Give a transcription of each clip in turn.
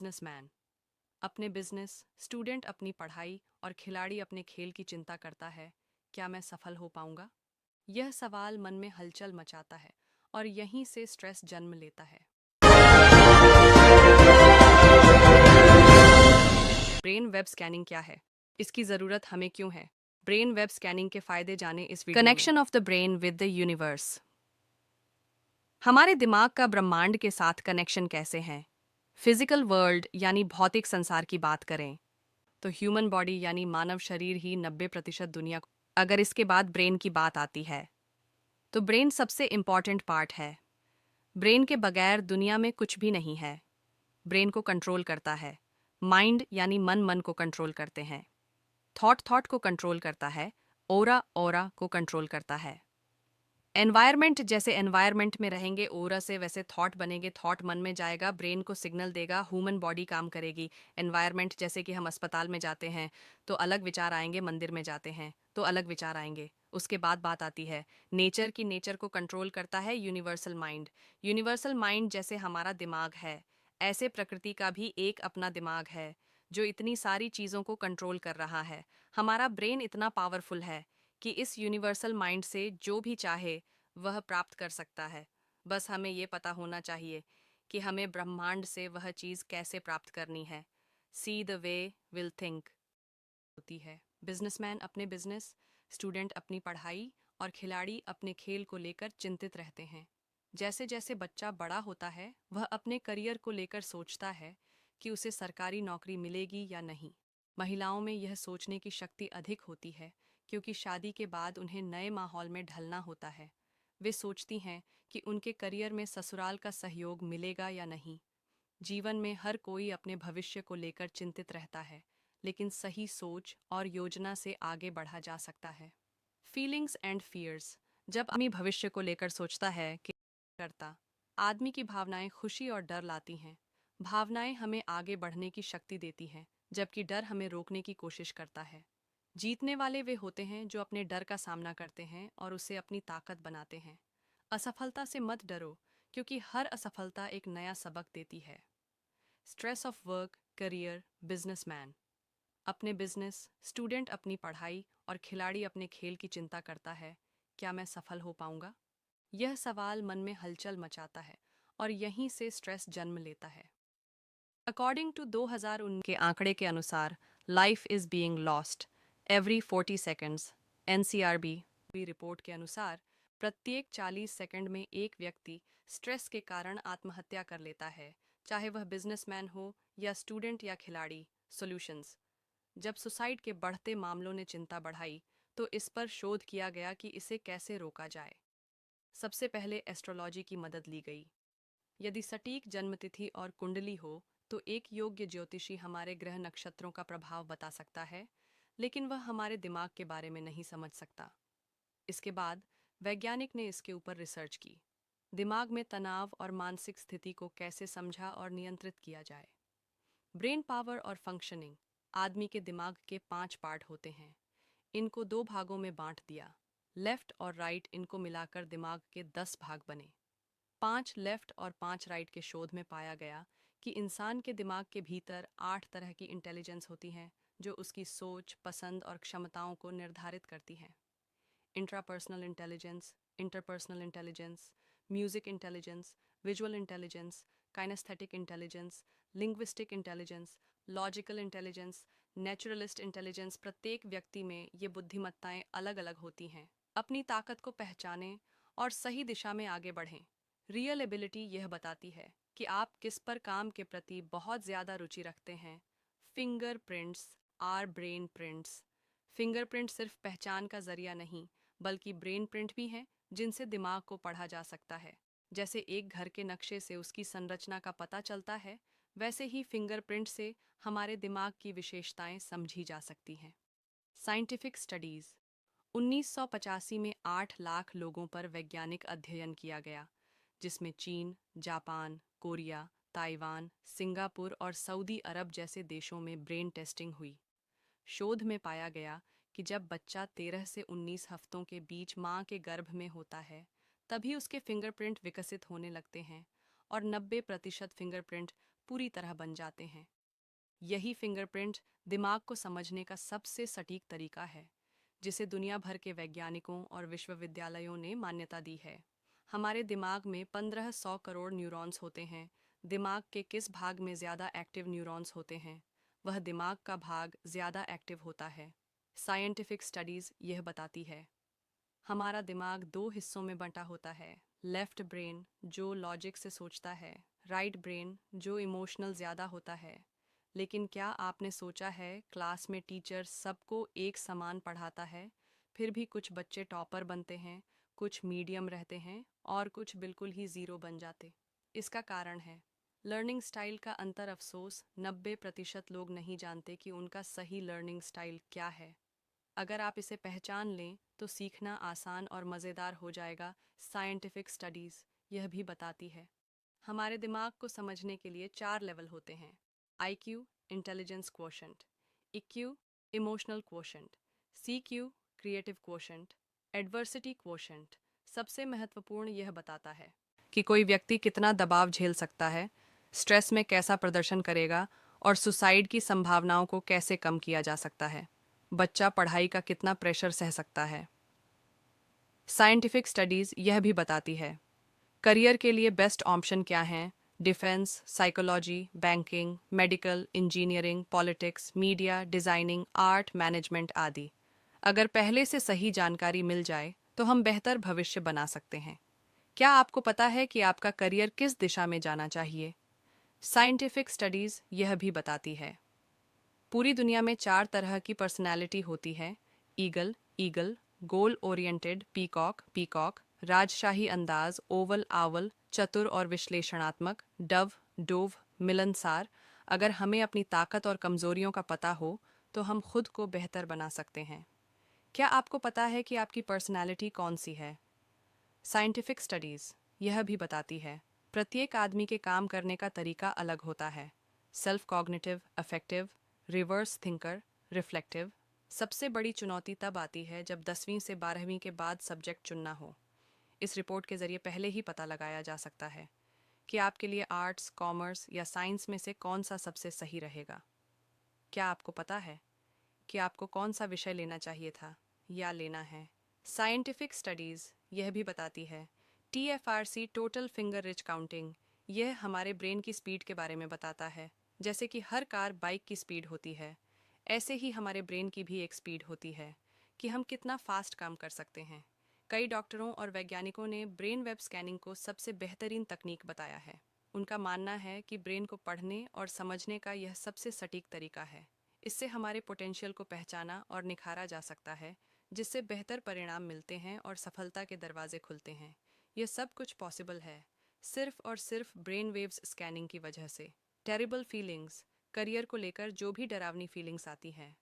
Businessman अपने business, student अपनी पढ़ाई और खिलाड़ी अपने खेल की चिंता करता है, क्या मैं सफल हो पाऊंगा? यह सवाल मन में हलचल मचाता है और यहीं से स्ट्रेस जन्म लेता है। ब्रेन वेब स्कैनिंग क्या है? इसकी ज़रूरत हमें क्यों है? ब्रेन वेब स्कैनिंग के फायदे जाने इस वीडियो में। Connection of the brain with the universe. हमारे दिमाग का ब्रह्मांड के साथ कनेक्शन कैसे है? फिजिकल वर्ल्ड यानी भौतिक संसार की बात करें तो ह्यूमन बॉडी यानी मानव शरीर ही 90% दुनिया को। अगर इसके बाद ब्रेन की बात आती है तो ब्रेन सबसे इम्पॉर्टेंट पार्ट है। ब्रेन के बगैर दुनिया में कुछ भी नहीं है। ब्रेन को कंट्रोल करता है। माइंड यानी मन को कंट्रोल करते हैं। थॉट को कंट्रोल करता है। ओरा को कंट्रोल करता है। एनवायरमेंट जैसे एनवायरमेंट में रहेंगे ओरा से, वैसे थॉट बनेंगे। थॉट मन में जाएगा, ब्रेन को सिग्नल देगा, ह्यूमन बॉडी काम करेगी। एनवायरमेंट जैसे कि हम अस्पताल में जाते हैं तो अलग विचार आएंगे, मंदिर में जाते हैं तो अलग विचार आएंगे। उसके बाद बात आती है नेचर की। नेचर को कंट्रोल करता है यूनिवर्सल माइंड। यूनिवर्सल माइंड जैसे हमारा दिमाग है, ऐसे प्रकृति का भी एक अपना दिमाग है जो इतनी सारी चीज़ों को कंट्रोल कर रहा है। हमारा ब्रेन इतना पावरफुल है कि इस यूनिवर्सल माइंड से जो भी चाहे वह प्राप्त कर सकता है। बस हमें ये पता होना चाहिए कि हमें ब्रह्मांड से वह चीज़ कैसे प्राप्त करनी है। See the way will think होती है। बिजनेसमैन अपने बिजनेस, स्टूडेंट अपनी पढ़ाई और खिलाड़ी अपने खेल को लेकर चिंतित रहते हैं। जैसे जैसे बच्चा बड़ा होता है वह अपने करियर को लेकर सोचता है कि उसे सरकारी नौकरी मिलेगी या नहीं। महिलाओं में यह सोचने की शक्ति अधिक होती है क्योंकि शादी के बाद उन्हें नए माहौल में ढलना होता है। वे सोचती हैं कि उनके करियर में ससुराल का सहयोग मिलेगा या नहीं। जीवन में हर कोई अपने भविष्य को लेकर चिंतित रहता है, लेकिन सही सोच और योजना से आगे बढ़ा जा सकता है। Feelings and fears. जब आदमी भविष्य को लेकर सोचता है कि करता, आदमी की भावनाएं खुशी और डर लाती हैं। भावनाएं हमें आगे बढ़ने की शक्ति देती हैं, जबकि डर हमें रोकने की कोशिश करता है। जीतने वाले वे होते हैं जो अपने डर का सामना करते हैं और उसे अपनी ताकत बनाते हैं। असफलता से मत डरो, क्योंकि हर असफलता एक नया सबक देती है। Stress of work, career, businessman अपने बिजनेस, स्टूडेंट अपनी पढ़ाई और खिलाड़ी अपने खेल की चिंता करता है, क्या मैं सफल हो पाऊंगा? यह सवाल मन में हलचल मचाता है और यहीं से स्ट्रेस जन्म लेता है। अकॉर्डिंग टू 2019 के आंकड़े के अनुसार, life is being lost every 40 seconds. NCRB report के अनुसार प्रत्येक 40 सेकंड में एक व्यक्ति स्ट्रेस के कारण आत्महत्या कर लेता है, चाहे वह बिजनेसमैन हो या स्टूडेंट या खिलाड़ी। सॉल्यूशंस। जब सुसाइड के बढ़ते मामलों ने चिंता बढ़ाई तो इस पर शोध किया गया कि इसे कैसे रोका जाए। सबसे पहले एस्ट्रोलॉजी की मदद ली गई। यदि सटीक जन्मतिथि और कुंडली हो तो एक योग्य ज्योतिषी हमारे ग्रह नक्षत्रों का प्रभाव बता सकता है, लेकिन वह हमारे दिमाग के बारे में नहीं समझ सकता। इसके बाद वैज्ञानिक ने इसके ऊपर रिसर्च की। दिमाग में तनाव और मानसिक स्थिति को कैसे समझा और नियंत्रित किया जाए। ब्रेन पावर और फंक्शनिंग। आदमी के दिमाग के 5 पार्ट होते हैं। इनको 2 भागों में बांट दिया। लेफ्ट और राइट, इनको मिलाकर दिमाग के 10 भाग बने। 5 लेफ्ट और 5 राइट के शोध में पाया गया कि इंसान के दिमाग के भीतर 8 तरह की इंटेलिजेंस होती हैं जो उसकी सोच, पसंद और क्षमताओं को निर्धारित करती हैं। Intrapersonal intelligence, interpersonal intelligence, music intelligence, visual intelligence, kinesthetic intelligence, linguistic intelligence, logical intelligence, naturalist intelligence. प्रत्येक व्यक्ति में ये बुद्धिमत्ताएं अलग अलग होती हैं। अपनी ताकत को पहचानें और सही दिशा में आगे बढ़ें। रियल एबिलिटी यह बताती है कि आप किस पर काम के प्रति बहुत ज़्यादा रुचि रखते हैं। Fingerprints our brain prints. Fingerprint सिर्फ पहचान का जरिया नहीं, बल्कि ब्रेन प्रिंट भी हैं जिनसे दिमाग को पढ़ा जा सकता है। जैसे एक घर के नक्शे से उसकी संरचना का पता चलता है, वैसे ही फिंगरप्रिंट से हमारे दिमाग की विशेषताएं समझी जा सकती हैं। Scientific studies. 1985 में 8 लाख लोगों पर वैज्ञानिक अध्ययन किया गया, जिसमें चीन, जापान, कोरिया, ताइवान, सिंगापुर और सऊदी अरब जैसे देशों में ब्रेन टेस्टिंग हुई। शोध में पाया गया कि जब बच्चा 13 से 19 हफ्तों के बीच मां के गर्भ में होता है, तभी उसके फिंगरप्रिंट विकसित होने लगते हैं और 90% फिंगरप्रिंट पूरी तरह बन जाते हैं। यही फिंगरप्रिंट दिमाग को समझने का सबसे सटीक तरीका है, जिसे दुनिया भर के वैज्ञानिकों और विश्वविद्यालयों ने मान्यता दी है। हमारे दिमाग में 1500 करोड़ न्यूरॉन्स होते हैं। दिमाग के किस भाग में ज़्यादा एक्टिव न्यूरॉन्स होते हैं, वह दिमाग का भाग ज़्यादा एक्टिव होता है। साइंटिफिक स्टडीज़ यह बताती है। हमारा दिमाग दो हिस्सों में बंटा होता है। लेफ्ट ब्रेन जो लॉजिक से सोचता है, राइट ब्रेन जो इमोशनल ज़्यादा होता है। लेकिन क्या आपने सोचा है, क्लास में टीचर सबको एक समान पढ़ाता है, फिर भी कुछ बच्चे टॉपर बनते हैं, कुछ मीडियम रहते हैं और कुछ बिल्कुल ही ज़ीरो बन जाते। इसका कारण है लर्निंग स्टाइल का अंतर। अफसोस 90% लोग नहीं जानते कि उनका सही लर्निंग स्टाइल क्या है। अगर आप इसे पहचान लें तो सीखना आसान और मज़ेदार हो जाएगा। साइंटिफिक स्टडीज़ यह भी बताती है। हमारे दिमाग को समझने के लिए 4 लेवल होते हैं: IQ intelligence quotient, EQ emotional quotient, CQ creative quotient, adversity quotient. सबसे महत्वपूर्ण यह बताता है कि कोई व्यक्ति कितना दबाव झेल सकता है, स्ट्रेस में कैसा प्रदर्शन करेगा और सुसाइड की संभावनाओं को कैसे कम किया जा सकता है। बच्चा पढ़ाई का कितना प्रेशर सह सकता है। साइंटिफिक स्टडीज़ यह भी बताती है करियर के लिए बेस्ट ऑप्शन क्या हैं: defence, psychology, banking, medical, engineering, politics, media, designing, art, management आदि। अगर पहले से सही जानकारी मिल जाए तो हम बेहतर भविष्य बना सकते हैं। क्या आपको पता है कि आपका करियर किस दिशा में जाना चाहिए? साइंटिफिक स्टडीज़ यह भी बताती है पूरी दुनिया में 4 तरह की पर्सनैलिटी होती है: eagle, eagle, goal oriented, peacock, peacock, राजशाही अंदाज, ओवल, आवर, चतुर और विश्लेषणात्मक, डव, डोव, मिलनसार। अगर हमें अपनी ताकत और कमजोरियों का पता हो तो हम खुद को बेहतर बना सकते हैं। क्या आपको पता है कि आपकी पर्सनैलिटी कौन सी है? साइंटिफिक स्टडीज़ यह भी बताती है प्रत्येक आदमी के काम करने का तरीका अलग होता है। Self cognitive, affective, reverse thinker, reflective. सबसे बड़ी चुनौती तब आती है जब 10वीं से 12वीं के बाद सब्जेक्ट चुनना हो। इस रिपोर्ट के जरिए पहले ही पता लगाया जा सकता है कि आपके लिए आर्ट्स, कॉमर्स या साइंस में से कौन सा सबसे सही रहेगा। क्या आपको पता है कि आपको कौन सा विषय लेना चाहिए था या लेना है? साइंटिफिक स्टडीज़ यह भी बताती है TFRC total finger rich counting. यह हमारे ब्रेन की स्पीड के बारे में बताता है। जैसे कि हर कार बाइक की स्पीड होती है, ऐसे ही हमारे ब्रेन की भी एक स्पीड होती है कि हम कितना फास्ट काम कर सकते हैं। कई डॉक्टरों और वैज्ञानिकों ने ब्रेन वेब स्कैनिंग को सबसे बेहतरीन तकनीक बताया है। उनका मानना है कि ब्रेन को पढ़ने और समझने का यह सबसे सटीक तरीका है। इससे हमारे पोटेंशियल को पहचाना और निखारा जा सकता है, जिससे बेहतर परिणाम मिलते हैं और सफलता के दरवाजे खुलते हैं। यह सब कुछ पॉसिबल है सिर्फ और सिर्फ ब्रेन वेव्स स्कैनिंग की वजह से। टेरिबल फीलिंग्स, करियर को लेकर जो भी डरावनी फीलिंग्स आती हैं।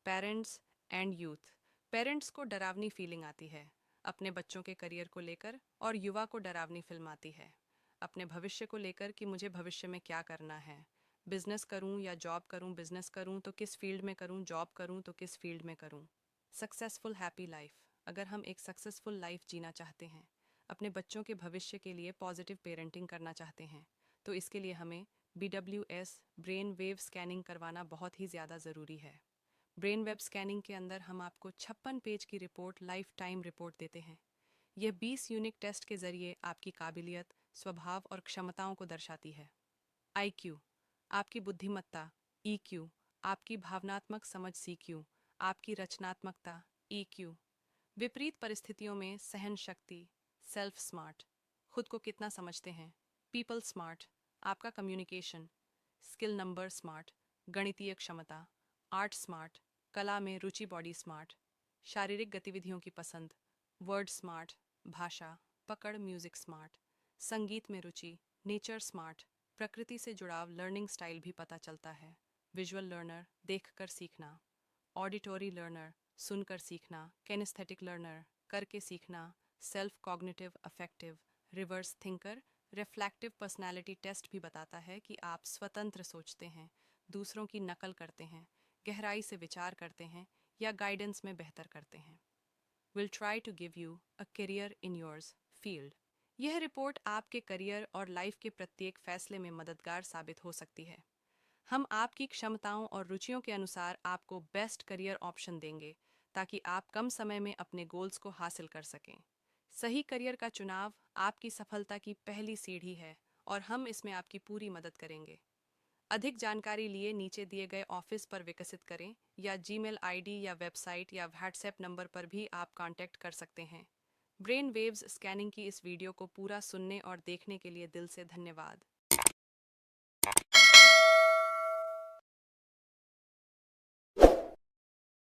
पेरेंट्स एंड यूथ, पेरेंट्स को डरावनी फीलिंग आती है अपने बच्चों के करियर को लेकर, और युवा को डरावनी फिल्म आती है अपने भविष्य को लेकर कि मुझे भविष्य में क्या करना है। बिजनेस करूं या जॉब करूं, बिजनेस करूं तो किस फील्ड में करूं, जॉब करूं तो किस फील्ड में करूं। सक्सेसफुल हैप्पी लाइफ, अगर हम एक सक्सेसफुल लाइफ जीना चाहते हैं, अपने बच्चों के भविष्य के लिए पॉजिटिव पेरेंटिंग करना चाहते हैं, तो इसके लिए हमें BWS ब्रेन वेव स्कैनिंग करवाना बहुत ही ज़्यादा ज़रूरी है। ब्रेन वेब स्कैनिंग के अंदर हम आपको 56 पेज की रिपोर्ट, लाइफ टाइम रिपोर्ट देते हैं। यह 20 यूनिक टेस्ट के जरिए आपकी काबिलियत, स्वभाव और क्षमताओं को दर्शाती है। IQ आपकी बुद्धिमत्ता, EQ आपकी भावनात्मक समझ, CQ आपकी रचनात्मकता, EQ विपरीत परिस्थितियों में सहन शक्ति, सेल्फ स्मार्ट खुद को कितना समझते हैं, पीपल स्मार्ट आपका कम्युनिकेशन स्किल, नंबर स्मार्ट गणितीय क्षमता, आर्ट स्मार्ट कला में रुचि, बॉडी स्मार्ट शारीरिक गतिविधियों की पसंद, वर्ड स्मार्ट भाषा पकड़, म्यूजिक स्मार्ट संगीत में रुचि, नेचर स्मार्ट प्रकृति से जुड़ाव, लर्निंग स्टाइल भी पता चलता है। विजुअल लर्नर देखकर सीखना, ऑडिटोरी लर्नर सुनकर सीखना, कैनेस्थेटिक लर्नर करके सीखना, self cognitive affective, reverse thinker. Reflective personality test भी बताता है कि आप स्वतंत्र सोचते हैं, दूसरों की नकल करते हैं, गहराई से विचार करते हैं या गाइडेंस में बेहतर करते हैं। Will try to give you a career in yours field. यह रिपोर्ट आपके करियर और लाइफ के प्रत्येक फैसले में मददगार साबित हो सकती है। हम आपकी क्षमताओं और रुचियों के अनुसार आपको बेस्ट करियर ऑप्शन देंगे, ताकि आप कम समय में अपने गोल्स को हासिल कर सकें। सही करियर का चुनाव आपकी सफलता की पहली सीढ़ी है, और हम इसमें आपकी पूरी मदद करेंगे। अधिक जानकारी लिए नीचे दिए गए ऑफिस पर विकसित करें, या जीमेल आईडी या वेबसाइट या व्हाट्सएप नंबर पर भी आप कांटेक्ट कर सकते हैं। ब्रेन वेव्स स्कैनिंग की इस वीडियो को पूरा सुनने और देखने के लिए दिल से धन्यवाद।